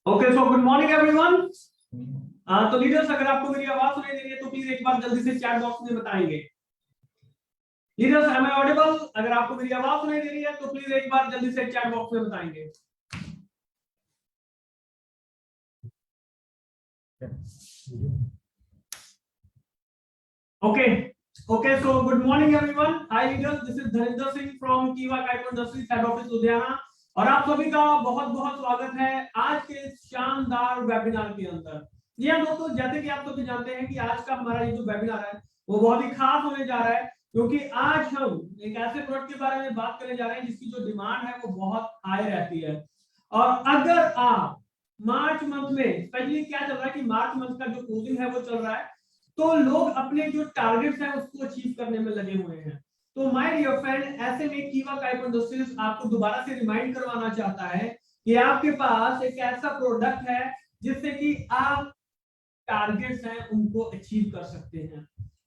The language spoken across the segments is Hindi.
Okay, so good morning everyone. तो लीडर्स, अगर आपको मेरी आवाज सुनाई दे रही है तो प्लीज एक बार जल्दी से चैट बॉक्स में बताएंगे। Leaders, am I audible? अगर आपको मेरी आवाज सुनाई दे रही है तो प्लीज एक बार जल्दी से चैट बॉक्स में बताएंगे। Okay okay, so good morning everyone. Hi leaders, this is Dhaninder Singh from Kiva Kaito industries head office Ludhiana, और आप सभी का बहुत बहुत स्वागत है आज के शानदार वेबिनार के अंदर। जी हाँ दोस्तों, जैसे कि आप सभी जानते हैं कि आज का हमारा ये जो वेबिनार है वो बहुत ही खास होने जा रहा है, क्योंकि आज हम एक ऐसे प्रोडक्ट के बारे में बात करने जा रहे हैं जिसकी जो डिमांड है वो बहुत हाई रहती है। और अगर आप मार्च मंथ में, स्पेशली क्या चल रहा है कि मार्च मंथ का जो क्लोजिंग है वो चल रहा है, तो लोग अपने जो टारगेट्स हैं उसको अचीव करने में लगे हुए हैं। तो माय डियर फ्रेंड, ऐसे में कीवा काइटो इंडस्ट्रीज आपको दोबारा से रिमाइंड करवाना चाहता है कि आपके पास एक ऐसा प्रोडक्ट है जिससे कि आप टारगेट्स हैं उनको अचीव कर सकते हैं।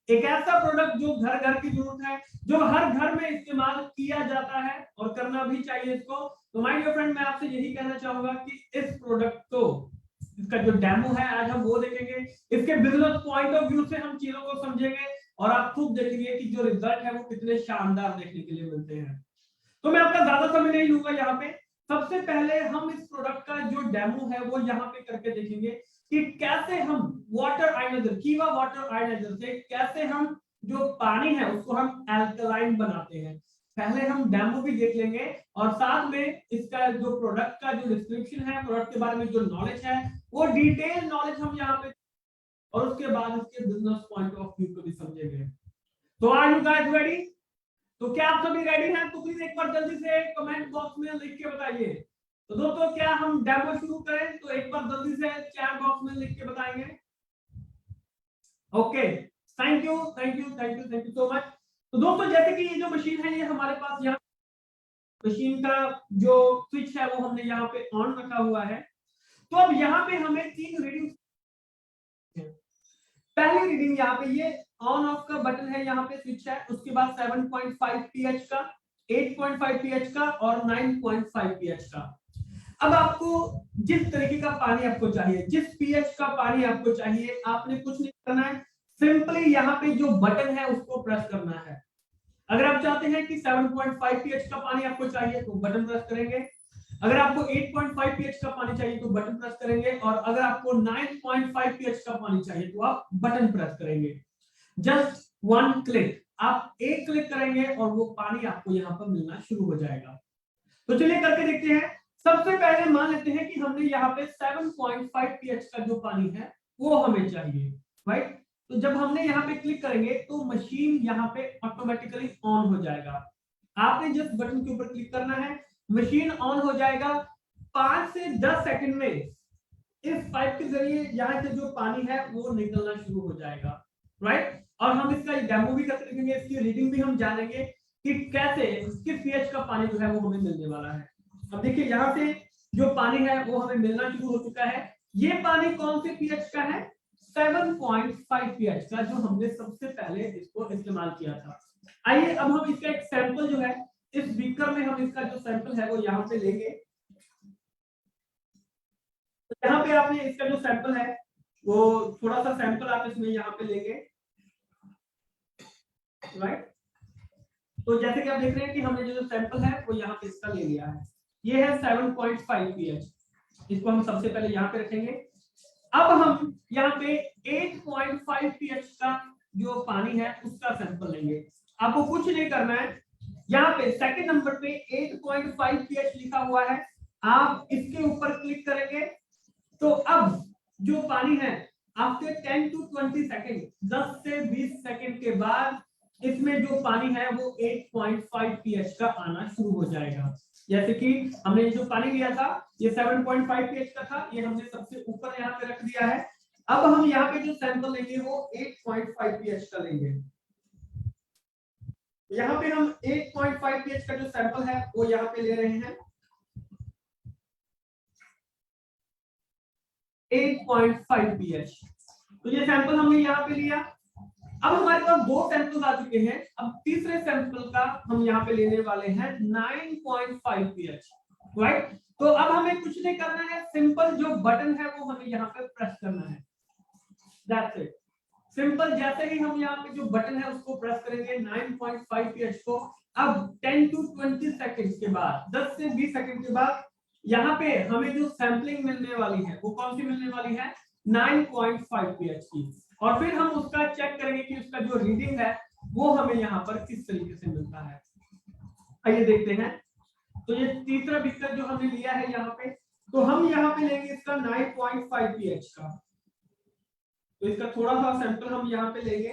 एक ऐसा प्रोडक्ट जो घर घर की जरूरत है, जो हर घर में इस्तेमाल किया जाता है और करना भी चाहिए इसको। तो माय डियर फ्रेंड, मैं आपसे यही कहना चाहूंगा कि इस प्रोडक्ट को, इसका जो डेमो है आज हम वो देखेंगे, इसके बिजनेस पॉइंट ऑफ व्यू से हम चीजों को समझेंगे, और आप खुद देखेंगे कि जो रिजल्ट है वो कितने शानदार देखने के लिए मिलते हैं। तो मैं आपका ज्यादा समय नहीं लूंगा यहाँ पे। सबसे पहले हम इस प्रोडक्ट का जो डेमो है वो यहाँ पे करके देखेंगे कि कैसे हम वाटर आयनाइजर, कीवा वाटर आयनाइजर से कैसे हम जो पानी है उसको हम एल्कलाइन बनाते हैं। पहले हम डेमो भी देख लेंगे, और साथ में इसका जो प्रोडक्ट का जो डिस्क्रिप्शन है, प्रोडक्ट के बारे में जो नॉलेज है वो डिटेल नॉलेज हम यहाँ पे, और उसके बाद इसके बिजनेस पॉइंट ऑफ व्यू को भी समझेंगे। तो आर यू गाइस रेडी? तो क्या आप सभी रेडी हैं? तो प्लीज एक बार जल्दी से कमेंट बॉक्स में लिख के बताइए। तो दोस्तों, क्या हम डेमो शुरू करें? तो एक बार जल्दी से चैट बॉक्स में लिख के बताएंगे। Okay, thank you thank you thank you thank you so much. तो दोस्तों, जैसे कि ये जो मशीन है, ये हमारे पास यहाँ मशीन का जो स्विच है वो हमने यहाँ पे ऑन रखा हुआ है। तो अब यहाँ पे हमें 3 रीडिंग, पहली रीडिंग यहाँ पे ये ऑन ऑफ का बटन है, यहाँ पे स्विच है, उसके बाद 7.5 pH का, 8.5 pH का और 9.5 pH का। अब आपको जिस तरीके का पानी आपको चाहिए, जिस pH का पानी आपको चाहिए, आपने कुछ नहीं करना है, सिंपली यहाँ पे जो बटन है उसको प्रेस करना है। अगर आप चाहते हैं कि 7.5 pH का पानी आपको चाहिए तो बटन प्रेस करेंगे, अगर आपको 8.5 pH का पानी चाहिए तो बटन प्रेस करेंगे, और अगर आपको 9.5 pH का पानी चाहिए तो आप बटन प्रेस करेंगे। जस्ट 1 क्लिक, आप एक क्लिक करेंगे और वो पानी आपको यहाँ पर मिलना शुरू हो जाएगा। तो चलिए करके देखते हैं। सबसे पहले मान लेते हैं कि हमने यहाँ पे 7.5 pH का जो पानी है वो हमें चाहिए, राइट? तो जब हमने यहाँ पे क्लिक करेंगे तो मशीन यहाँ पे ऑटोमेटिकली ऑन हो जाएगा। आपने जिस बटन के ऊपर क्लिक करना है, मशीन ऑन हो जाएगा। 5 से 10 सेकंड में इस पाइप के जरिए यहाँ से जो पानी है वो निकलना शुरू हो जाएगा, राइट? और हम इसका डेमो भी करके देखेंगे, इसकी रीडिंग भी हम जानेंगे कि कैसे किस pH का पानी जो है वो हमें मिलने वाला है। अब देखिए, यहाँ से जो पानी है वो हमें मिलना शुरू हो चुका है। ये पानी कौन से pH का है? 7.5 pH का, जो हमने सबसे पहले इसको इस्तेमाल किया था। आइए अब हम इसका एक सैंपल जो है, इस बीकर में हम इसका जो सैंपल है वो यहाँ पे लेंगे। तो यहाँ पे आपने इसका जो सैंपल है वो थोड़ा सा सैंपल आप इसमें यहाँ पे लेंगे, राइट? तो जैसे कि आप देख रहे हैं कि हमने जो सैंपल है वो यहाँ पे इसका ले लिया है। ये है 7.5 pH, इसको हम सबसे पहले यहाँ पे रखेंगे। अब हम यहाँ पे 8.5 pH का जो पानी है उसका सैंपल लेंगे। आपको कुछ नहीं करना है, यहाँ पे सेकंड नंबर पे 8.5 pH लिखा हुआ है, आप इसके ऊपर क्लिक करेंगे। तो अब जो पानी है, आफ्टर 10 to 20 सेकंड, 10 से 20 सेकंड के बाद इसमें जो पानी है वो 8.5 pH का आना शुरू हो जाएगा। जैसे कि हमने जो पानी लिया था ये 7.5 pH का था, ये हमने सबसे ऊपर यहाँ पे रख दिया है। अब हम यहाँ पे जो सैंपल लेंगे वो 8.5 pH का लेंगे। यहाँ पे हम 8.5 pH का जो सैंपल है वो यहाँ पे ले रहे हैं, 8.5 pH। तो ये सैंपल हमने यहाँ पे लिया। अब हमारे पास 2 सैंपल आ चुके हैं, अब तीसरे सैंपल का हम यहाँ पे लेने वाले हैं 9.5 pH, राइट? तो अब हमें कुछ नहीं करना है, सिंपल जो बटन है वो हमें यहाँ पे प्रेस करना है, दैट्स इट। सिंपल, जैसे ही हम यहाँ पे जो बटन है उसको प्रेस करेंगे 9.5 pH को, अब 10 to 20 सेकंड्स के बाद, 10 से 20 सेकंड के बाद यहाँ पे हमें जो सैंपलिंग मिलने वाली है वो कौन सी मिलने वाली है, 9.5 pH की। और फिर हम उसका चेक करेंगे कि उसका जो रीडिंग है वो हमें यहाँ पर किस तरीके से मिलता है। आइए देखते हैं। तो ये तीसरा बीकर जो हमने लिया है यहाँ पे, तो हम यहाँ पे लेंगे इसका 9.5 pH का। तो इसका थोड़ा सा सैंपल हम यहाँ पे लेंगे,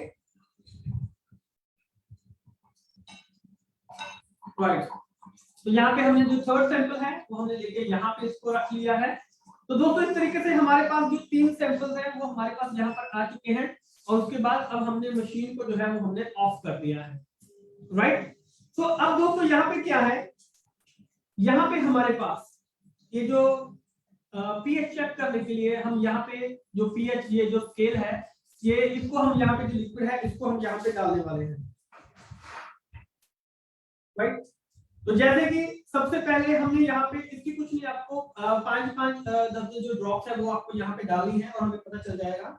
राइट। तो यहाँ पे हमने जो थर्ड सैंपल है वो हमने लेके यहाँ पे इसको रख लिया है। तो दोस्तों इस तरीके से हमारे पास जो 3 सैंपल्स हैं वो हमारे पास यहाँ पर आ चुके हैं, और उसके बाद अब हमने मशीन को जो है वो हमने ऑफ कर दिया है, राइट। तो अब दोस्तों यहाँ पे क्या है, यहाँ पे हमारे पास ये जो पीएच चेक करने के लिए हम यहाँ पे जो पीएच, ये जो स्केल है, ये इसको हम यहाँ पे जो लिक्विड है इसको हम यहाँ पे डालने वाले हैं, राइट। तो जैसे कि सबसे पहले हमने यहाँ पे इसकी कुछ नहीं, आपको 5-5 10 जो ड्रॉप्स है वो आपको यहाँ पे डालनी है और हमें पता चल जाएगा।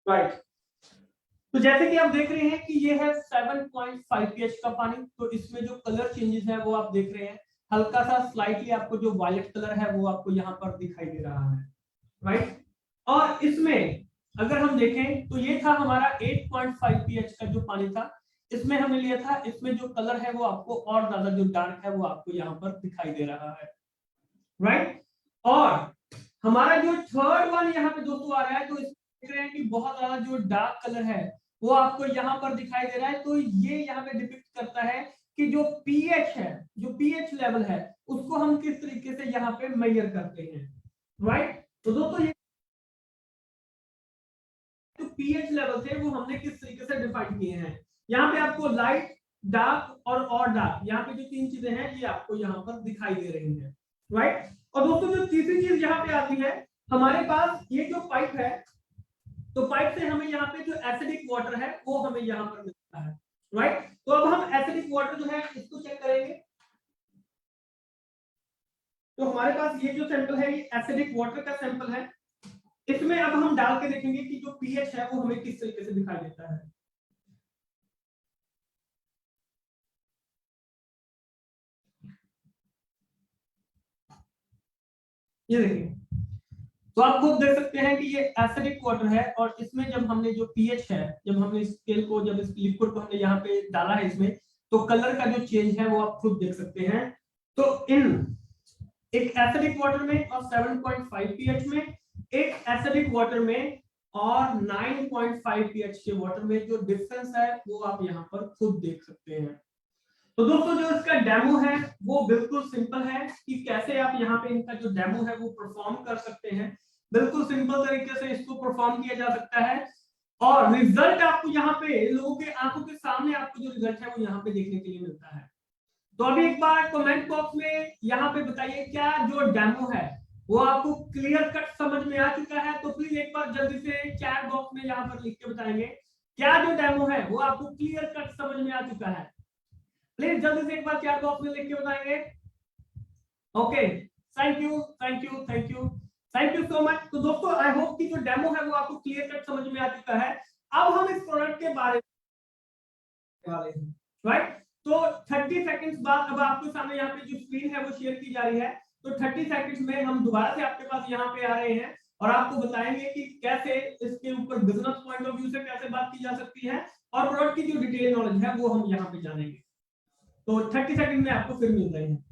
राइट। तो जैसे कि आप देख रहे हैं कि ये है 7.5 pH का पानी, तो इसमें जो कलर चेंजेस है वो आप देख रहे हैं, हल्का सा स्लाइटली आपको जो वायलेट कलर है वो आपको यहाँ पर दिखाई दे रहा है, राइट। और इसमें अगर हम देखें तो ये था हमारा 8.5 pH का जो पानी था, इसमें हमने लिया था, इसमें जो कलर है वो आपको और ज्यादा जो डार्क है वो आपको यहाँ पर दिखाई दे रहा है, राइट। और हमारा जो थर्ड वन यहाँ पे दोस्तों आ रहा है, तो इसमें देख रहे हैं कि बहुत ज्यादा जो डार्क कलर है वो आपको यहाँ पर दिखाई दे रहा है। तो ये यहाँ पे डिपिक्ट करता है कि जो पीएच है, जो पीएच लेवल है उसको हम किस तरीके से यहाँ पे मेजर करते हैं, राइट। तो दोस्तों ये जो पीएच लेवल थे वो हमने किस तरीके से डिफाइन किए हैं, यहाँ पे आपको लाइट, डार्क और डार्क, यहाँ पे जो 3 चीजें हैं ये आपको यहाँ पर दिखाई दे रही हैं, राइट। और दोस्तों जो तीसरी चीज यहाँ पे आती है, हमारे पास ये जो पाइप है, तो पाइप से हमें यहाँ पे जो एसिडिक वाटर है वो हमें यहाँ पर मिलता है, राइट। तो अब हम एसिडिक वाटर जो है इसको चेक करेंगे। तो हमारे पास ये जो सैंपल है ये एसिडिक वाटर का सैंपल है, इसमें अब हम डाल के देखेंगे कि जो पीएच है वो हमें किस तरीके से दिखाई देता है। ये देखिए, तो आप खुद देख सकते हैं कि ये एसिडिक वाटर है, और इसमें जब हमने जो पीएच है, जब हमने इस स्केल को, जब इस लिक्विड को हमने यहाँ पे डाला है इसमें, तो कलर का जो चेंज है वो आप खुद देख सकते हैं। तो इन एक एसिडिक वाटर में और 7.5 पीएच में, एक एसिडिक वाटर में और 9.5 पीएच के वाटर में जो डिफरेंस है वो आप यहाँ पर खुद देख सकते हैं। तो दोस्तों जो इसका डेमो है वो बिल्कुल सिंपल है कि कैसे आप यहाँ पे इनका जो डेमो है वो परफॉर्म कर सकते हैं। बिल्कुल सिंपल तरीके से इसको परफॉर्म किया जा सकता है, और रिजल्ट आपको यहाँ पे लोगों के आंखों के सामने आपको जो रिजल्ट है वो यहाँ पे देखने के लिए मिलता है। तो अभी एक बार कमेंट बॉक्स में यहाँ पे बताइए, क्या जो डेमो है वो आपको क्लियर कट समझ में आ चुका है? तो प्लीज एक बार जल्दी से चैट बॉक्स में यहाँ पर लिख के बताएंगे, क्या जो डेमो है वो आपको क्लियर कट समझ में आ चुका है? प्लीज जल्दी से एक बार चैट बॉक्स में लिख के बताएंगे। Okay, thank you thank you thank you thank you so much. तो दोस्तों आई होप कि जो डेमो है वो आपको क्लियर कट समझ में आ चुका है। अब हम इस प्रोडक्ट के बारे में वाले हैं, राइट। तो 30 सेकंड्स बाद अब आपके सामने यहाँ पे जो स्क्रीन है वो शेयर की जा रही है, तो 30 सेकंड्स में हम दोबारा से आपके पास यहाँ पे आ रहे हैं और आपको बताएंगे कि कैसे इसके ऊपर बिजनेस पॉइंट ऑफ व्यू से कैसे बात की जा सकती है, और प्रोडक्ट की जो डिटेल नॉलेज है वो हम यहाँ पे जानेंगे। तो 30 सेकंड में आपको फिर मिल रहे हैं।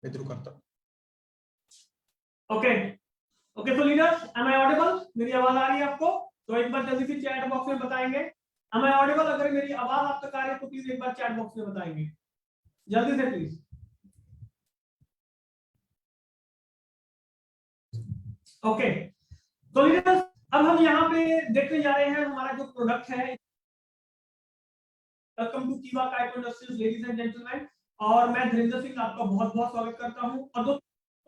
विद्रू करता हूं। Okay okay, so leaders, am I audible? मेरी आवाज आ रही है आपको? तो एक बार जल्दी से चैट बॉक्स में बताएंगे एम आई ऑडिबल। अगर मेरी आवाज आप तक आ रही है तो प्लीज एक बार चैट बॉक्स में बताएंगे जल्दी से प्लीज। ओके, तो लीडर्स अब हम यहाँ पे देखने जा रहे हैं हमारा जो प्रोडक्ट है। वेलकम टू कीवा Kaito industries ladies and gentleman, और मैं धीरेन्द्र सिंह आपका बहुत बहुत स्वागत करता हूं। और दो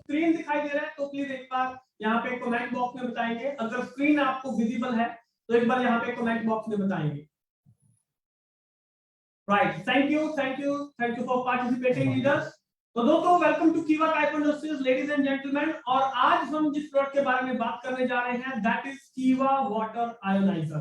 स्क्रीन दिखाई दे रहा है तो प्लीज एक बार यहाँ पे कमेंट बॉक्स में बताएंगे। अगर स्क्रीन आपको विजिबल है तो एक बार यहाँ पे कमेंट बॉक्स में बताएंगे। Right, thank you for participating leaders. तो दोस्तों, वेलकम टू कीवा Kaito industries ladies and gentleman, और आज हम जिस प्रोडक्ट के बारे में बात करने जा रहे हैं दैट इज कीवा वाटर आयोनाइजर।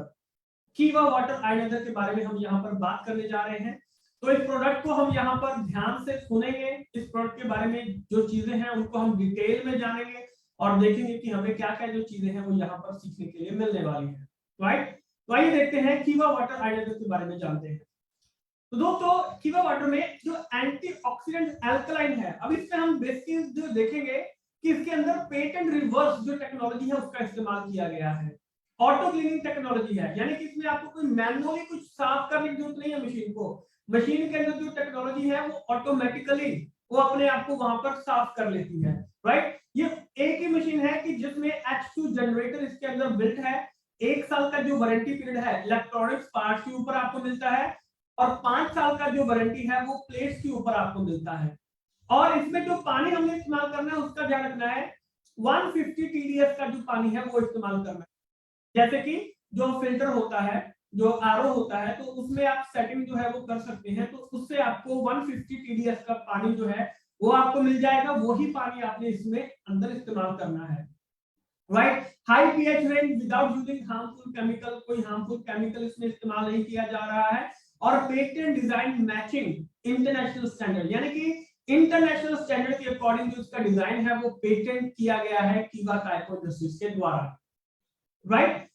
कीवा वाटर आयोनाइजर के बारे में हम यहाँ पर बात करने जा रहे हैं। तो इस प्रोडक्ट को हम यहाँ पर ध्यान से सुनेंगे। इस प्रोडक्ट के बारे में जो चीजें हैं उनको हम डिटेल में जानेंगे और देखेंगे कि हमें क्या क्या जो चीजें हैं वो यहाँ पर सीखने के लिए मिलने वाली है। राइट, तो आइए देखते हैं कीवा वाटर आयोनाइजर के बारे में जानते हैं। तो दोस्तों, कीवा वाटर में जो एंटीऑक्सीडेंट अल्कलाइन है, अब इसमें हम बेसिकली जो देखेंगे कि इसके अंदर पेटेंट रिवर्स जो टेक्नोलॉजी है उसका इस्तेमाल किया गया है। ऑटो क्लीनिंग टेक्नोलॉजी है, यानी कि इसमें आपको कोई मैनुअली कुछ साफ करने की जरूरत नहीं है मशीन को। मशीन के अंदर जो टेक्नोलॉजी है वो ऑटोमेटिकली वो अपने आप को वहां पर साफ कर लेती है। राइट, ये एक ही मशीन है कि जिसमें H2 जनरेटर इसके अंदर बिल्ट है। 1 साल का जो वारंटी पीरियड है इलेक्ट्रॉनिक्स पार्ट्स के ऊपर आपको मिलता है, और 5 साल का जो वारंटी है वो प्लेट्स के ऊपर आपको मिलता है। और इसमें जो पानी हमने इस्तेमाल करना है उसका ध्यान रखना है, 150 TDS का जो पानी है वो इस्तेमाल करना है। जैसे कि जो फिल्टर होता है, जो आरओ होता है, तो उसमें आप सेटिंग जो है वो कर सकते हैं, तो उससे आपको 150 TDS का पानी जो है वो आपको मिल जाएगा। वही पानी आपने इसमें अंदर इस्तेमाल करना है। Right, high pH range without using harmful chemical, कोई हार्मफुल केमिकल इसमें इस्तेमाल नहीं किया जा रहा है। और patent design matching international standard, यानी कि इंटरनेशनल स्टैंडर्ड के अकॉर्डिंग जो इसका डिजाइन है वो पेटेंट किया गया है कीवा काइटो इंडस्ट्रीज के द्वारा। राइट,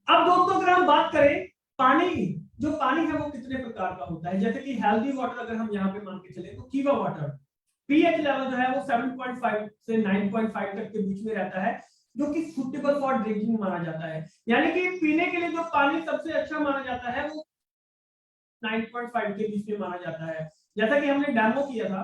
अब दोस्तों अगर हम बात करें पानी, जो पानी है वो कितने प्रकार का होता है। जैसे कि हेल्दी वाटर अगर हम यहाँ पे मान के चले तो कीवा वाटर पीएच लेवल जो है वो 7.5 से 9.5 तक के बीच में रहता है, जो कि सुटेबल फॉर ड्रिंकिंग माना जाता है। यानी कि पीने के लिए जो पानी सबसे अच्छा माना जाता है वो 9.5 के बीच में माना जाता है। जैसा कि हमने डेमो किया था,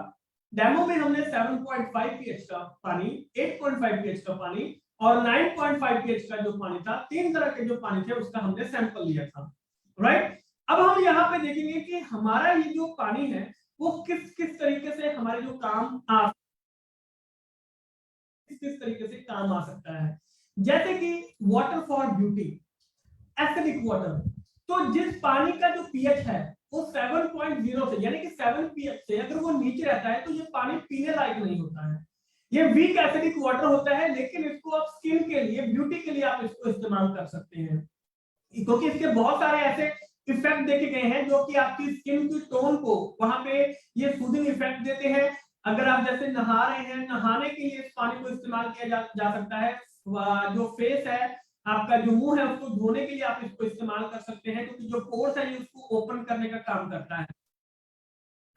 डेमो में हमने 7.5 पीएच का पानी, 8.5 पीएच का पानी और 9.5 पीएच का जो पानी था, 3 तरह के जो पानी थे उसका हमने सैंपल लिया था। राइट, अब हम यहाँ पे देखेंगे कि हमारा ये जो पानी है वो किस किस तरीके से हमारे जो काम आ किस तरीके से काम आ सकता है। जैसे कि water for beauty, acidic water, तो जिस पानी का जो पीएच है वो 7.0 से, यानी कि 7 पीएच से अगर वो नीचे रहता है तो ये पानी पीने लायक नहीं होता है। ये वीक एसिडिक वाटर होता है, लेकिन इसको आप स्किन के लिए, ब्यूटी के लिए आप इसको इस्तेमाल कर सकते हैं, क्योंकि इसके बहुत सारे ऐसे इफेक्ट देखे गए हैं जो कि आपकी स्किन की टोन को वहां पे ये सूदिंग इफेक्ट देते हैं। अगर आप जैसे नहा रहे हैं, नहाने के लिए इस पानी को इस्तेमाल किया जा सकता है। जो फेस है, आपका जो मुंह है, उसको धोने के लिए आप इसको इस्तेमाल कर सकते हैं, क्योंकि जो पोर्स है ये उसको ओपन करने का काम करता है।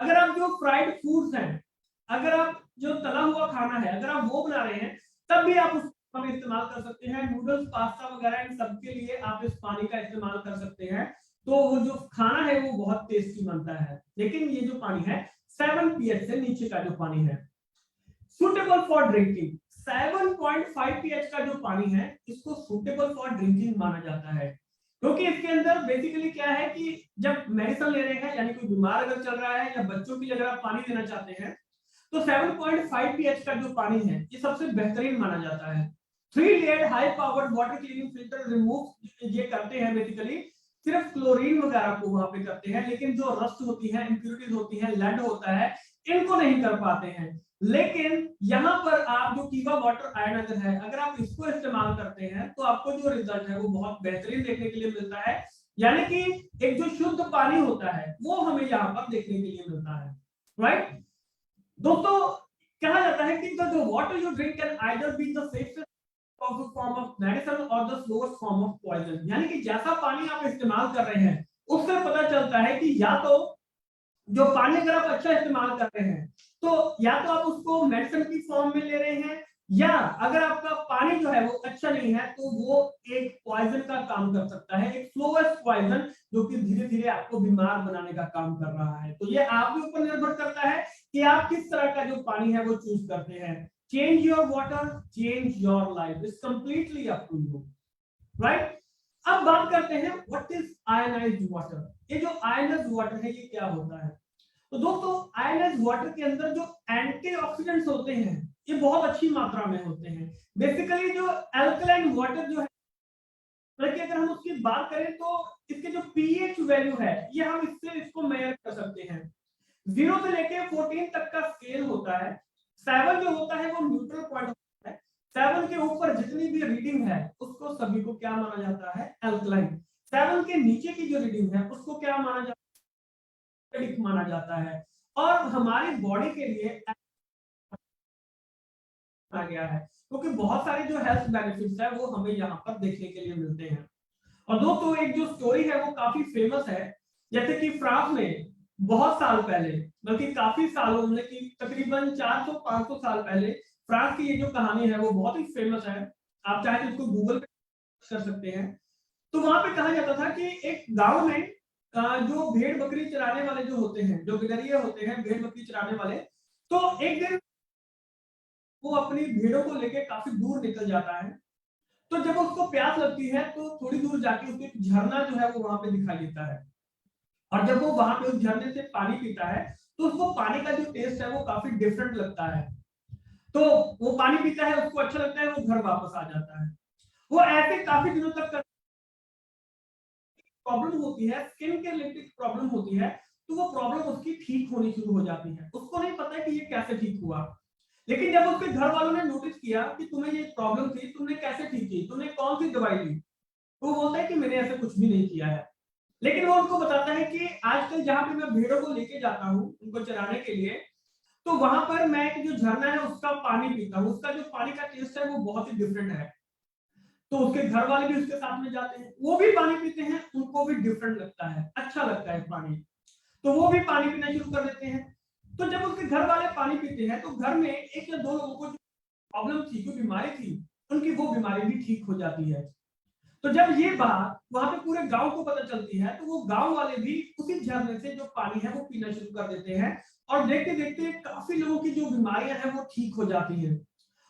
अगर आप जो फ्राइड फूड्स हैं, अगर आप जो तला हुआ खाना है अगर आप वो बना रहे हैं, तब भी आप उस पानी इस्तेमाल कर सकते हैं। नूडल्स, पास्ता वगैरह इन सब के लिए आप इस पानी का इस्तेमाल कर सकते हैं, तो वो जो खाना है वो बहुत टेस्टी बनता है। लेकिन ये जो पानी है 7 पीएच से नीचे का जो पानी है, सुटेबल फॉर ड्रिंकिंग, 7.5 पीएच का जो पानी है इसको सुटेबल फॉर ड्रिंकिंग माना जाता है, क्योंकि इसके अंदर बेसिकली क्या है कि जब मेडिसिन ले रहे हैं, यानी कोई बीमार अगर चल रहा है या बच्चों के लिए अगर आप पानी देना चाहते हैं, तो 7.5 पीएच का जो पानी है ये सबसे बेहतरीन माना जाता है। 3 layer high powered water cleaning filter remove ये करते हैं, बेसिकली सिर्फ क्लोरीन वगैरह को वहां पे करते हैं, लेकिन जो रस्ट होती है, इंप्योरिटीज होती है, लेड होता है, इनको नहीं कर पाते हैं। लेकिन यहाँ पर आप जो कीवा वाटर आयोनाइजर है, अगर आप इसको इस्तेमाल करते हैं तो आपको जो रिजल्ट है वो बहुत बेहतरीन देखने के लिए मिलता है। यानी कि एक जो शुद्ध पानी होता है वो हमें यहाँ पर देखने के लिए मिलता है। राइट दोस्तों, कहा जाता है कि जो water you drink can either be the safest form of medicine और the slowest form of poison, यानी कि जैसा पानी आप इस्तेमाल कर रहे हैं उससे पता चलता है कि या तो जो पानी अगर आप अच्छा इस्तेमाल कर रहे हैं तो या तो आप उसको मेडिसिन की फॉर्म में ले रहे हैं, या अगर आपका पानी जो है वो अच्छा नहीं है तो वो एक पॉइजन का काम कर सकता है, एक स्लोएस्ट पॉइजन जो कि धीरे धीरे आपको बीमार बनाने का काम कर रहा है। तो ये आपके ऊपर निर्भर करता है कि आप किस तरह का जो पानी है वो चूज करते हैं। Change your water, change your life, it's completely up to you, right. अब बात करते हैं व्हाट इज आयनाइज्ड वाटर। ये जो आयनाइज्ड वाटर है ये क्या होता है? तो दोस्तों आयनाइज्ड वाटर के अंदर जो एंटीऑक्सीडेंट्स होते हैं ये बहुत अच्छी मात्रा में होते हैं। बेसिकली जो अल्कलाइन वाटर जो है, बल्कि अगर हम उसकी बात करें तो इसके जो पीएच वैल्यू है ये हम इससे इसको मेजर कर सकते हैं। 0 से लेके 14 तक का स्केल होता है। 7 जो होता है वो न्यूट्रल पॉइंट होता है। 7 के ऊपर जितनी भी रीडिंग है उसको सभी को क्या माना जाता है? अल्कलाइन। 7 के नीचे की जो रीडिंग है उसको क्या माना जाता है? एसिडिक माना जाता है। और हमारी बॉडी के लिए आ गया है क्योंकि बहुत सारे जो हेल्थ बेनिफिट्स है वो हमें यहाँ पर देखने के लिए मिलते हैं। और दोस्तों एक जो स्टोरी है वो काफी फेमस है। जैसे कि फ्रांस में बहुत साल पहले, बल्कि काफी सालों में, कि तकरीबन 400-500 साल पहले फ्रांस की ये जो कहानी है वो बहुत ही फेमस है। आप चाहे तो इसको गूगल पे कर सकते हैं। तो वहां पे कहा जाता था कि एक गांव में जो भेड़ बकरी चराने वाले जो होते हैं, जो गिडरिये होते हैं भेड़ बकरी चराने वाले, तो एक दिन वो अपनी भेड़ों को लेके काफी दूर निकल जाता है। तो जब उसको प्यास लगती है तो थोड़ी दूर जाके उसको एक झरना जो है वो वहां पे दिखाई देता है। और जब वो वहां पे उस झरने से पानी पीता है तो उसको पानी का जो टेस्ट है वो काफी डिफरेंट लगता है। तो वो पानी पीता है, उसको अच्छा लगता है, वो घर वापस आ जाता है। वो ऐसे काफी दिनों तक प्रॉब्लम होती है, स्किन के रिलेटेड प्रॉब्लम होती है, तो वो प्रॉब्लम उसकी ठीक होनी शुरू हो जाती है। उसको नहीं पता है कि ये कैसे ठीक हुआ। लेकिन जब उसके घर वालों ने नोटिस किया कि तुम्हें ये प्रॉब्लम थी, तुमने कैसे ठीक की, तुमने कौन सी दवाई ली, तो वो बोलता है कि मैंने ऐसा कुछ भी नहीं किया है। लेकिन वो उनको बताता है कि आजकल जहां पे मैं भेड़ों को लेके जाता हूँ उनको चराने के लिए, तो वहां पर मैं एक जो झरना है उसका पानी पीता हूँ, उसका जो पानी का टेस्ट है वो बहुत ही डिफरेंट है। तो उसके घर वाले भी उसके साथ में जाते हैं, वो भी पानी पीते हैं, उनको भी डिफरेंट लगता है, अच्छा लगता है पानी, तो वो भी पानी पीना शुरू कर देते हैं। तो जब उसके घर वाले पानी पीते हैं तो घर में एक या दो लोगों को जो प्रॉब्लम थी, जो बीमारी थी, उनकी वो बीमारी भी ठीक हो जाती है। तो जब ये बात वहां पे पूरे गांव को पता चलती है तो वो गांव वाले भी उसी झरने से जो पानी है वो पीना शुरू कर देते हैं। और देखते देखते काफी लोगों की जो बीमारियां हैं वो ठीक हो जाती हैं।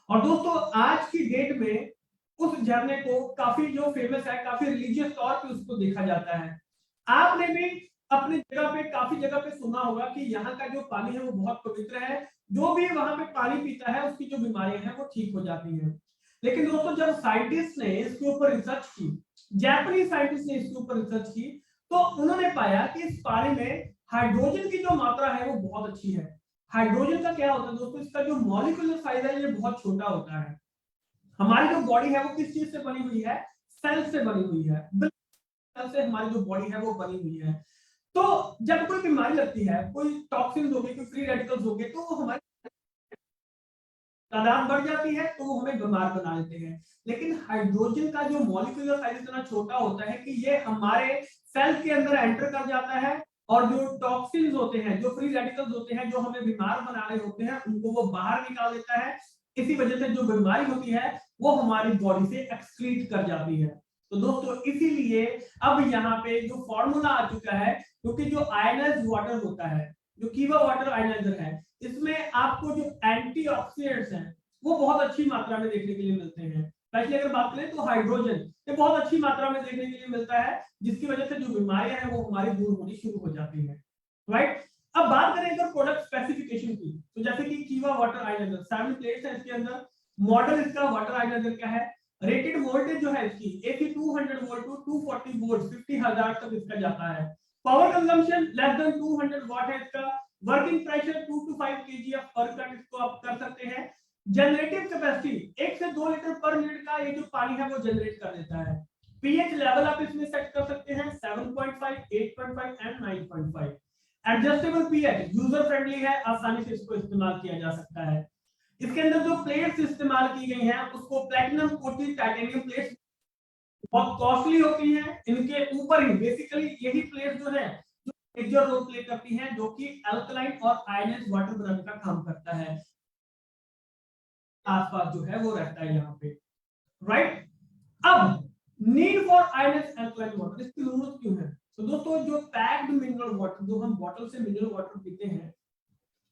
और दोस्तों आज की डेट में उस झरने को काफी जो फेमस है, काफी रिलीजियस तौर पे उसको देखा जाता है। आपने भी अपनी जगह पे काफी जगह पे सुना होगा कि यहाँ का जो पानी है वो बहुत पवित्र है, जो भी वहां पे पानी पीता है उसकी जो बीमारियां हैं वो ठीक हो जाती हैं। लेकिन दोस्तों जब साइंटिस्ट ने इसके ऊपर रिसर्च की, जापानी साइंटिस्ट ने इसके ऊपर रिसर्च की, तो उन्होंने पाया कि इस पानी में हाइड्रोजन की जो मात्रा है वो बहुत अच्छी है। हाइड्रोजन का क्या होता है दोस्तों? इसका जो मॉलिक्यूलर साइज है ये बहुत छोटा होता है। हमारी जो बॉडी है वो किस चीज से बनी हुई है? सेल से बनी हुई है। सेल से हमारी जो बॉडी है वो बनी हुई है। तो जब कोई बीमारी लगती है, कोई टॉक्सिन हो गए, कोई फ्री रेडिकल्स हो गए, तो वो हमारे तादाद बढ़ जाती है, तो वो हमें बीमार बना देते हैं। लेकिन हाइड्रोजन का जो मॉलिक्यूलर साइज इतना छोटा होता है कि ये हमारे सेल के अंदर एंटर कर जाता है, और जो टॉक्सिन्स होते हैं, जो फ्री रेडिकल्स होते हैं, जो हमें बीमार बना रहे होते हैं, उनको वो बाहर निकाल देता है। इसी वजह से जो बीमारी होती है वो हमारी बॉडी से एक्सक्रीट कर जाती है। तो दोस्तों इसीलिए अब यहाँ पे जो फॉर्मूला आ चुका है, क्योंकि जो आयनाइज्ड वाटर होता है, जो कीवा वाटर आयनाइजर है, इसमें आपको जो एंटीऑक्सीडेंट्स हैं वो बहुत अच्छी मात्रा में देखने के लिए मिलते हैं। पहले अगर बात करें तो हाइड्रोजन ये बहुत अच्छी मात्रा में देखने के लिए मिलता है, जिसकी वजह से जो बीमारियां हैं वो हमारी दूर होनी शुरू हो जाती है, राइट। अब बात करें अगर प्रोडक्ट स्पेसिफिकेशन की, तो जैसे कि कीवा वाटर आयनाइजर 7 प्लेट्स है इसके अंदर। मॉडल इसका वाटर आयनाइजर क्या है? रेटेड वोल्टेज जो है इसकी AC 200 वोल्ट टू 240 वोल्ट 50,000 तक इसका जाता है। पावर कंजम्पशन लेस देन 200 वाट है इसका। वर्किंग प्रेशर 2 to 5 kg पर कट इसको आप कर सकते हैं। जनरेटिव कैपेसिटी 1 से 2 लीटर पर मिनट का ये जो पानी है वो जनरेट कर देता है। पीएच लेवल आप इसमें सेट कर सकते हैं 7.5, 8.5 and 9.5। Adjustable pH user friendly है, आसानी से इसको इस्तेमाल किया जा सकता है। इसके अंदर जो प्लेट्स इस्तेमाल की गई हैं उसको प्लैटिनम कोटेड टाइटेनियम प्लेट्स बहुत कॉस्टली होती हैं। इनके ऊपर ही बेसिकली यही प्लेट जो है मेजर रोल प्ले करती हैं, जो कि अल्कलाइन और आयनाइज्ड वाटर बनाने का काम करता है। आसपास जो है वो रहता है यहाँ पे, राइट। अब need for ionised alkaline water, इसकी जरूरत क्यों है? तो दोस्तों जो पैक्ड मिनरल वाटर, जो हम बॉटल से मिनरल वाटर पीते हैं,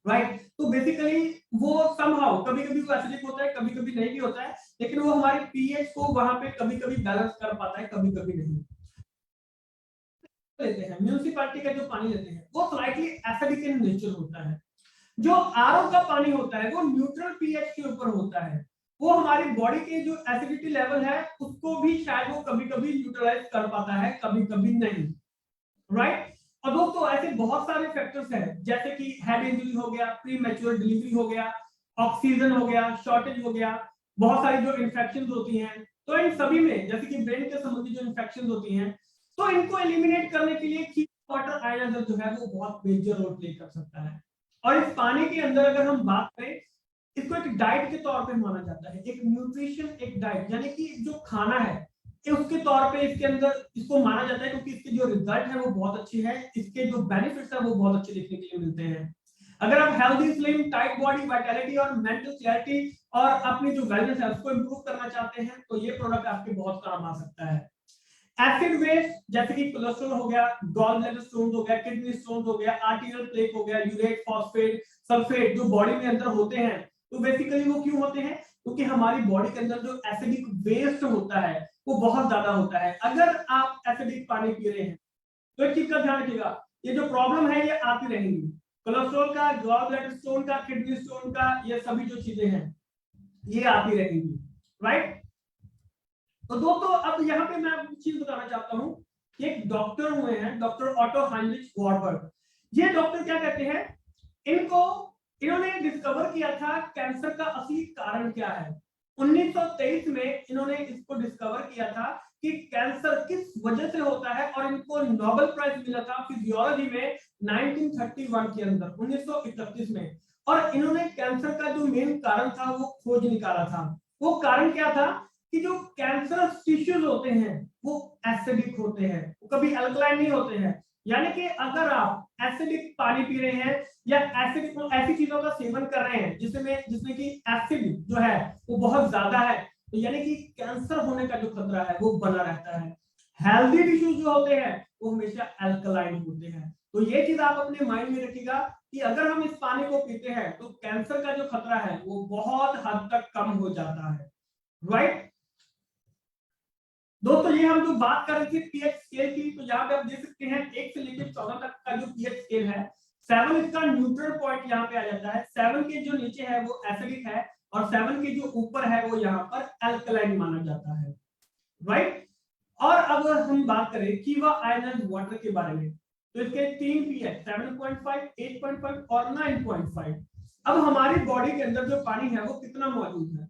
राइट, तो बेसिकली वो समहाउ कभी-कभी वो एसिडिक होता है, कभी-कभी नहीं भी होता है, लेकिन वो हमारे पीएच को वहां पे कभी-कभी बैलेंस कर पाता है, कभी-कभी नहीं। लेते हैं म्युनिसिपैलिटी का जो पानी लेते हैं वो स्लाइटली एसिडिक इन नेचर होता है। जो आरओ का पानी होता है वो न्यूट्रल पीएच के ऊपर होता है, वो हमारी बॉडी के जो एसिडिटी लेवल है उसको भी शायद वो कभी-कभी न्यूट्रलाइज कर पाता है, कभी-कभी नहीं, राइट। और दोस्तों ऐसे बहुत सारे फैक्टर्स हैं, जैसे कि हेड इंजरी हो गया, प्री मैच्योर डिलीवरी हो गया, ऑक्सीजन हो गया, शॉर्टेज हो गया, बहुत सारी जो इन्फेक्शंस होती हैं, तो इन सभी में जैसे कि ब्रेन के संबंधी जो इन्फेक्शंस होती हैं, तो इनको एलिमिनेट करने के लिए क्लीन वाटर आयनाइजर जो है वो बहुत मेजर रोल प्ले कर सकता है। और इस पानी के अंदर अगर हम बात करें, इसको एक डाइट के तौर पे माना जाता है, एक न्यूट्रिशन, एक डाइट, यानी कि जो खाना है उसके तौर पे इसके अंदर इसको माना जाता है, क्योंकि इसके जो रिजल्ट है वो बहुत अच्छे हैं, इसके जो बेनिफिट्स है वो बहुत अच्छे देखने के लिए मिलते हैं। अगर आप healthy, slim, tight body, vitality और मेंटल क्लैरिटी और अपनी जो वेलनेस है उसको इंप्रूव करना चाहते हैं, तो ये प्रोडक्ट आपके बहुत काम आ सकता है। एसिड वेस्ट जैसे कि कोलेस्ट्रॉल हो गया, गॉल ब्लैडर स्टोन्स हो गया, किडनी स्टोन्स हो गया, आर्टेरियल प्लेक हो गया, यूरेट, फॉस्फेट, सल्फेट जो बॉडी में अंदर होते हैं, तो बेसिकली वो क्यों होते हैं? क्योंकि हमारी बॉडी के अंदर जो एसिडिक वेस्ट होता है वो बहुत ज्यादा होता है। अगर आप एसिडिक पानी पी रहे हैं तो एक चीज का ध्यान रखिएगा, ये जो प्रॉब्लम है ये आती रहेंगी, कोलेस्ट्रॉल का, गॉल ब्लैडर स्टोन का, किडनी स्टोन का, ये सभी जो चीजें हैं ये आती रहेंगी, राइट। तो दोस्तों अब यहाँ पे मैं आपको चीज बताना चाहता हूँ, एक डॉक्टर हुए हैं, डॉक्टर ऑटो हाइनरिच वार्बर्ग। ये डॉक्टर क्या कहते हैं, इन्होंने डिस्कवर किया था कैंसर का असली कारण क्या है। 1923 में इन्होंने इसको डिस्कवर किया था कि कैंसर किस वजह से होता है, और इनको नोबेल प्राइज मिला था फिजियोलॉजी में 1931 के अंदर, 1931 में। और इन्होंने कैंसर का जो मेन कारण था वो खोज निकाला था। वो कारण क्या था कि जो कैंसरस टिश्यूज होते हैं वो एसिडिक होते हैं, वो कभी अल्कलाइन नहीं होते हैं। यानी कि अगर आप एसिडिक पानी पी रहे हैं या एसिडिक ऐसी चीजों का सेवन कर रहे हैं जिसमें कि एसिड जो है वो बहुत ज्यादा है, तो यानी कि कैंसर होने का जो खतरा है वो बना रहता है। हेल्दी टिश्यूज जो होते हैं वो हमेशा अल्कलाइन होते हैं। तो ये चीज आप अपने माइंड में रखिएगा कि अगर हम इस पानी को पीते हैं तो कैंसर का जो खतरा है वो बहुत हद तक कम हो जाता है, राइट। दोस्तों ये हम जो बात कर रहे थे पीएच स्केल की, तो यहाँ पे आप देख सकते हैं 1 से लेकर 14 तक का जो पीएच स्केल है, 7 इसका न्यूट्रल पॉइंट यहाँ पे आ जाता है, 7 के जो नीचे है वो एसिडिक है, और 7 के जो ऊपर है वो यहाँ पर अल्कलाइन माना जाता है, राइट। और अब हम बात करें कीवा आयनाइज्ड वाटर के बारे में, तो इसके 3 पीएच 7.5, 8.5 और 9.5। अब हमारी बॉडी के अंदर जो पानी है वो कितना मौजूद है,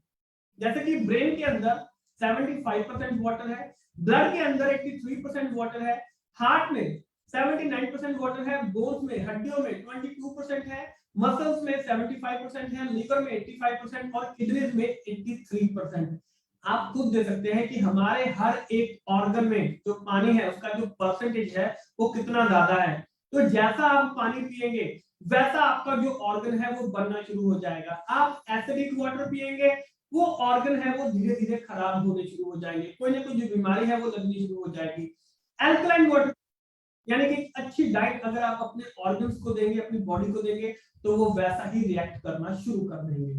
जैसे कि ब्रेन के अंदर 75% वाटर है, ब्लड के अंदर 83% वाटर है, हार्ट में 79% वाटर है, बोन्स में, हड्डियों में 22% है, मसल्स में 75% है, लिवर में 85% और किडनीज में 83%। आप खुद देख सकते हैं कि हमारे हर एक ऑर्गन में जो पानी है उसका जो परसेंटेज है वो कितना ज्यादा है। तो जैसा आप पानी पिएंगे वैसा आपका जो ऑर्गन है वो बनना शुरू हो जाएगा। आप एसिडिक वाटर पिएंगे, वो ऑर्गन है वो धीरे धीरे खराब होने शुरू हो जाएंगे, कोई ना कोई जो बीमारी है वो लगनी शुरू हो जाएगी। अल्कलाइन वाटर यानी कि अच्छी डाइट अगर आप अपने ऑर्गन्स को देंगे, अपनी बॉडी को देंगे, तो वो वैसा ही रिएक्ट करना शुरू कर देंगे,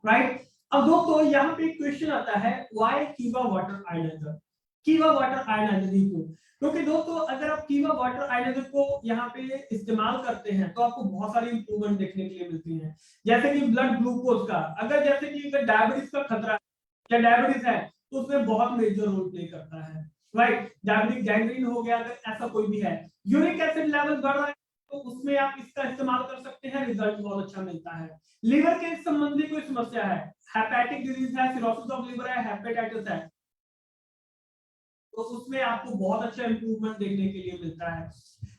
राइट। अब दोस्तों यहाँ पे एक क्वेश्चन आता है, व्हाई कीवा वाटर आयनाइजर? कीवा वाटर आयनाइजर ही क्यों? क्योंकि दोस्तों अगर आप कीवा वाटर आयनाइजर को यहाँ पे इस्तेमाल करते हैं तो आपको बहुत सारी इंप्रूवमेंट देखने के लिए मिलती हैं, जैसे कि ब्लड ग्लूकोज का, अगर जैसे कि डायबिटीज का खतरा या डायबिटीज है तो उसमें बहुत मेजर रोल प्ले करता है, राइट। डायबिटिक गैंग्रीन हो गया अगर ऐसा कोई भी है, यूरिक एसिड लेवल बढ़ रहा है तो उसमें आप इसका इस्तेमाल कर सकते हैं, रिजल्ट बहुत अच्छा मिलता है। लिवर के संबंधी कोई समस्या है, हेपेटिक डिजीज है, सिरोसिस ऑफ लिवर है, हेपेटाइटिस है, तो उसमें आपको बहुत अच्छा इंप्रूवमेंट देखने के लिए मिलता है।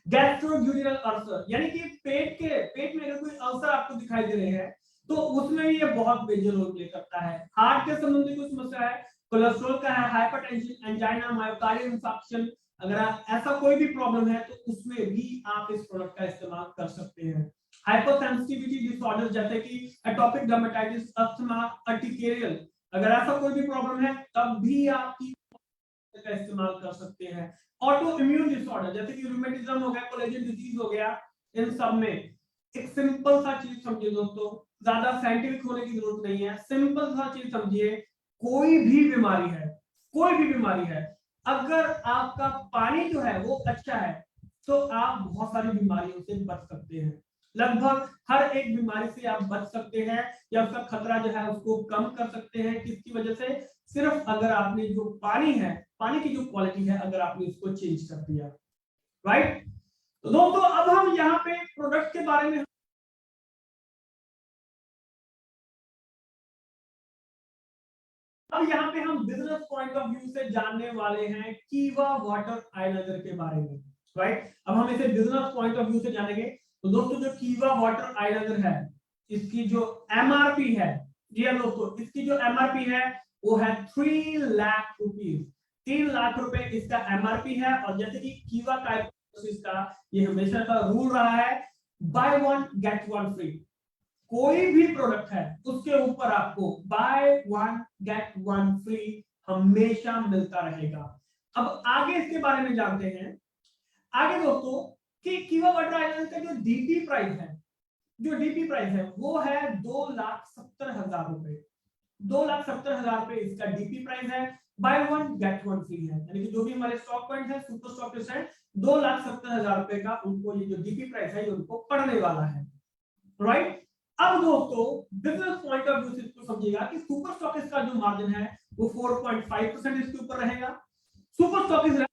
गैस्ट्रोड्यूरियल अल्सर यानी कि पेट में अगर कोई अल्सर आपको दिखाई दे रहे हैं तो उसमें ये बहुत मेजर रोल प्ले करता है। हार्ट के संबंधी कोई समस्या है, कोलेस्ट्रॉल का है, हाइपरटेंशन, एंजाइना, मायोकार्डियल इंफार्क्शन, अगर ऐसा कोई भी प्रॉब्लम है तो उसमें भी आप इस प्रोडक्ट का इस्तेमाल कर सकते हैं। हाइपरसेंसिटिविटी डिसऑर्डर जैसे कि एटोपिक डर्मेटाइटिस, अस्थमा, अर्टिकेरियल, अगर ऐसा कोई भी प्रॉब्लम है तब भी आप का इस्तेमाल कर सकते हैं। ऑटो इम्यून डिसऑर्डर जैसे कि रूमेटिज्म हो गया, कोलेजन डिजीज हो गया, इन सब में एक सिंपल सा चीज समझिए दोस्तों, ज्यादा साइंटिफिक होने की जरूरत नहीं है, सिंपल सा चीज समझिए, कोई भी बीमारी है, कोई भी बीमारी है, अगर आपका पानी जो है वो अच्छा है तो आप बहुत सारी बीमारियों से बच सकते हैं। लगभग हर एक बीमारी से आप बच सकते हैं या उसका खतरा जो है उसको कम कर सकते हैं। किसकी वजह से? सिर्फ अगर आपने जो पानी है, पानी की जो क्वालिटी है, अगर आपने उसको चेंज कर दिया, राइट। तो दोस्तों अब हम यहाँ पे प्रोडक्ट के बारे में, अब यहाँ पे हम बिजनेस पॉइंट ऑफ व्यू से जानने वाले हैं कीवा वाटर आयनाइजर के बारे में, राइट। अब हम इसे बिजनेस पॉइंट ऑफ व्यू से जानेंगे। तो दोस्तों जो कीवा वाटर आयनाइजर है, इसकी जो एमआरपी है, जी हाँ दोस्तों, इसकी जो एमआरपी है वो है 3 लाख रुपीज, 3 लाख रुपए इसका एमआरपी है। और जैसे कि कीवा का ये हमेशा का रूल रहा है, by one get one free. कोई भी प्रोडक्ट है उसके ऊपर आपको by one get one free हमेशा मिलता रहेगा। अब आगे इसके बारे में जानते हैं। आगे दोस्तों कि कीवा वाटर आयनाइजर का जो डीपी प्राइस है, जो डीपी प्राइस है वो है 2,70,000 रुपए। 2,70,000 रुपए इसका डीपी प्राइस है। By one get one free है, यानी कि जो भी हमारे स्टॉक पॉइंट है, सुपर स्टॉकिस्ट है, 2,70,000 रुपए का उनको ये जो डीपी प्राइस है ये उनको पड़ने वाला है, राइट। अब दोस्तों बिजनेस पॉइंट ऑफ व्यू से इसको समझिएगा कि सुपर स्टॉकिस्ट का जो मार्जिन है वो 4.5% इसके ऊपर रहेगा, सुपर स्टॉकिस्ट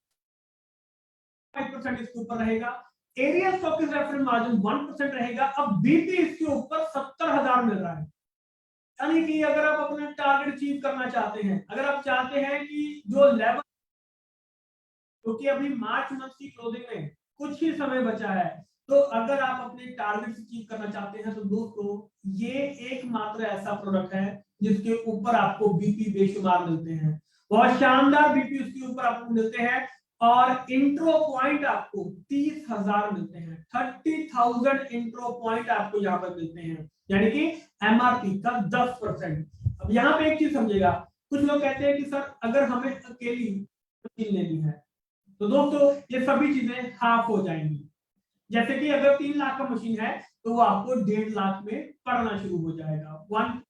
5% इसके ऊपर रहेगा, एरिया स्टॉकिस्ट रेफरेंस मार्जिन 1% रहेगा। अब बीपी इसके ऊपर 70,000 मिल रहा है, यानी कि अगर आप अपना टारगेट अचीव करना चाहते हैं, अगर आप चाहते हैं कि जो लेवल, क्योंकि अभी मार्च मंथ की क्लोजिंग में कुछ ही समय बचा है, तो अगर आप अपने टारगेट अचीव करना चाहते हैं तो दोस्तों ये एकमात्र ऐसा प्रोडक्ट है जिसके ऊपर आपको बीपी बेशुमार मिलते हैं, बहुत शानदार बीपी उसके ऊपर आपको मिलते हैं। और इंट्रो पॉइंट आपको 30,000 मिलते हैं, 30,000 इंट्रो पॉइंट आपको यहाँ पर मिलते हैं, यानी कि एमआरपी का 10%। अब यहाँ पे एक चीज समझिएगा, कुछ लोग कहते हैं कि सर अगर हमें अकेली मशीन लेनी है तो दोस्तों ये सभी चीजें हाफ हो जाएंगी। जैसे कि अगर 3 लाख का मशीन है तो वो आपको 1.5 लाख में पड़ना शुरू हो जाएगा। वन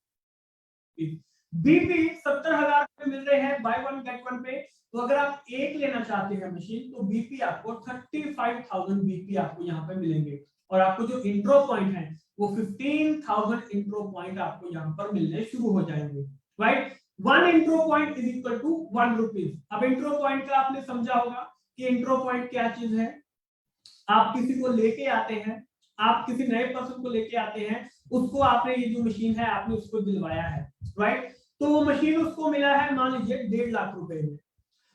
बीपी 70,000 रुपए मिल रहे हैं बाय वन गेट वन पे, तो अगर आप एक लेना चाहते हैं मशीन तो बीपी आपको 35,000 बीपी आपको यहाँ पे मिलेंगे। और आपको जो इंट्रो पॉइंट है वो 15,000 इंट्रो पॉइंट आपको यहाँ पर मिलने शुरू हो जाएंगे, right. One intro point is equal to 1 rupees. अब इंट्रो पॉइंट का आपने समझा होगा कि इंट्रो पॉइंट क्या चीज है। आप किसी को लेके आते हैं, आप किसी नए पर्सन को लेके आते हैं, उसको आपने ये जो मशीन है आपने उसको दिलवाया है, राइट। तो वो मशीन उसको मिला है मान लीजिए 1.5 लाख रुपए में।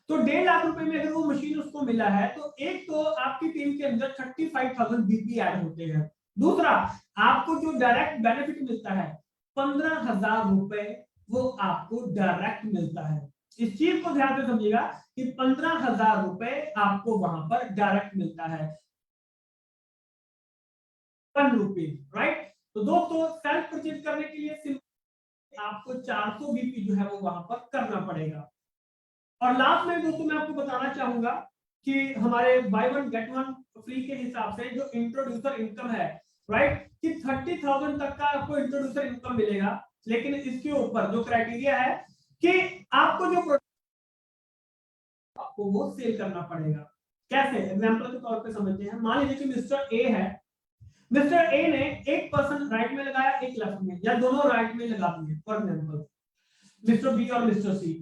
तो 1.5 लाख रुपए में अगर वो मशीन उसको मिला है तो एक तो आपकी टीम के अंदर 35,000 बीपी ऐड होते हैं। दूसरा आपको जो डायरेक्ट बेनिफिट मिलता है 15,000 रुपए वो आपको डायरेक्ट मिलता है। इस चीज को ध्यान से समझिएगा कि 15,000 रुपए आपको वहां पर डायरेक्ट मिलता है, 1 रुपीज, राइट। तो दोस्तों सेल्फ परचेज करने के लिए आपको 400 बीपी जो है वो वहां पर करना पड़ेगा। और लास्ट में दोस्तों मैं आपको बताना चाहूंगा कि हमारे by one get one free के हिसाब से जो इंट्रोड्यूसर इनकम है, राइट, कि 30,000 तक का आपको इंट्रोड्यूसर इनकम मिलेगा। लेकिन इसके ऊपर जो क्राइटेरिया है कि आपको जो आपको वो सेल करना पड़ेगा। कैसे? एग्जांपल के तौर पे समझते हैं। मान लीजिए कि मिस्टर ए है, मिस्टर ए ने एक पर्सन राइट में लगाया, एक लेफ्ट में, या दोनों राइट में लगा दिए, फॉर एग्जांपल मिस्टर बी और मिस्टर सी।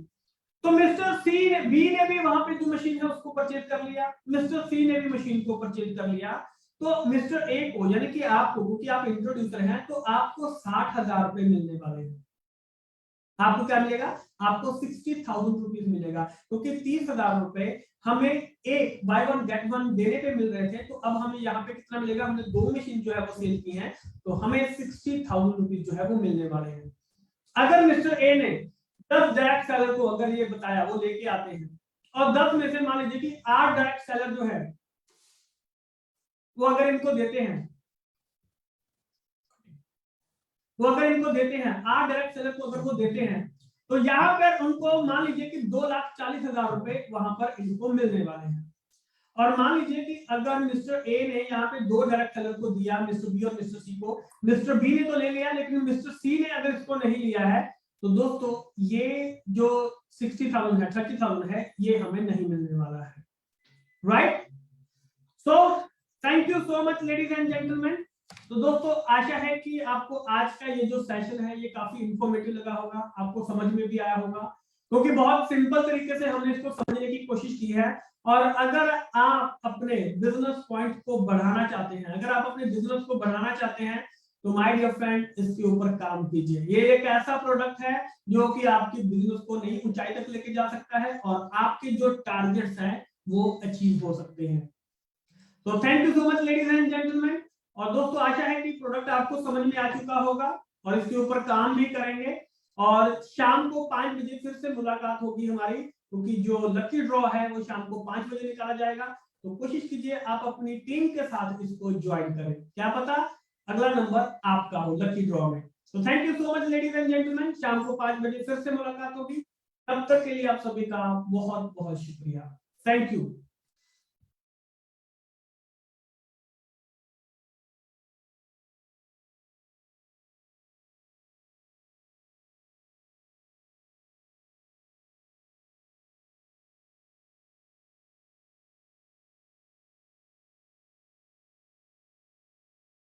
तो मिस्टर सी ने, बी ने भी वहां पे जो मशीन है उसको परचेज कर लिया, मिस्टर सी ने भी मशीन को परचेज कर लिया। तो मिस्टर ए को यानी कि आपको, क्योंकि आप इंट्रोड्यूसर हैं, तो आपको 60,000 रुपए मिलने वाले हैं। आपको क्या मिलेगा? आपको 60,000 रुपीज मिलेगा, क्योंकि 30,000 रुपए हमें एक बाय वन गेट वन देने पे मिल रहे थे। तो अब हमें यहाँ पे कितना मिलेगा? हमने 2 मशीन जो है वो सेल की हैं, तो हमें 60,000 रुपीज जो है वो मिलने वाले हैं। अगर मिस्टर ए ने 10 डायरेक्ट सेलर को अगर ये बताया, वो लेके आते हैं और 10 में से मान लीजिए कि 8 डायरेक्ट सेलर जो है वो अगर इनको देते हैं, 8 डायरेक्ट सेलर को अगर वो देते हैं, तो यहाँ पर उनको मान लीजिए कि 2,40,000 रुपए वहां पर इनको मिलने वाले हैं। और मान लीजिए कि अगर मिस्टर ए ने यहाँ पे 2 डायरेक्ट सेलर को दिया, मिस्टर बी और मिस्टर सी को, मिस्टर बी ने तो ले लिया लेकिन मिस्टर सी ने अगर इसको नहीं लिया है, तो दोस्तों ये जो 60,000 है, 30,000 है, ये हमें नहीं मिलने वाला है, right? So thank you so much ladies and gentleman. तो दोस्तों आशा है कि आपको आज का ये जो सेशन है ये काफी इंफॉर्मेटिव लगा होगा, आपको समझ में भी आया होगा, क्योंकि बहुत सिंपल तरीके से हमने इसको समझने की कोशिश की है। और अगर आप अपने बिजनेस पॉइंट को बढ़ाना चाहते हैं, अगर आप अपने बिजनेस को बढ़ाना चाहते हैं, तो माय डियर फ्रेंड इसके ऊपर काम कीजिए। ये एक ऐसा प्रोडक्ट है जो कि आपकी बिजनेस को नई ऊंचाई तक लेके जा सकता है और आपके जो टारगेट्स हैं वो अचीव हो सकते हैं। तो thank you so much ladies and gentleman. और दोस्तों आशा है कि प्रोडक्ट आपको समझ में आ चुका होगा और इसके ऊपर काम भी करेंगे। और शाम को 5 बजे फिर से मुलाकात होगी हमारी, क्योंकि जो लकी ड्रॉ है वो शाम को 5 बजे निकाला जाएगा। तो कोशिश कीजिए आप अपनी टीम के साथ इसको ज्वाइन करें, क्या पता अगला नंबर आपका हो लकी ड्रॉ में। तो thank you so much ladies and gentleman, शाम को 5 बजे फिर से मुलाकात होगी। तब तक के लिए आप सभी का बहुत बहुत शुक्रिया। Thank you.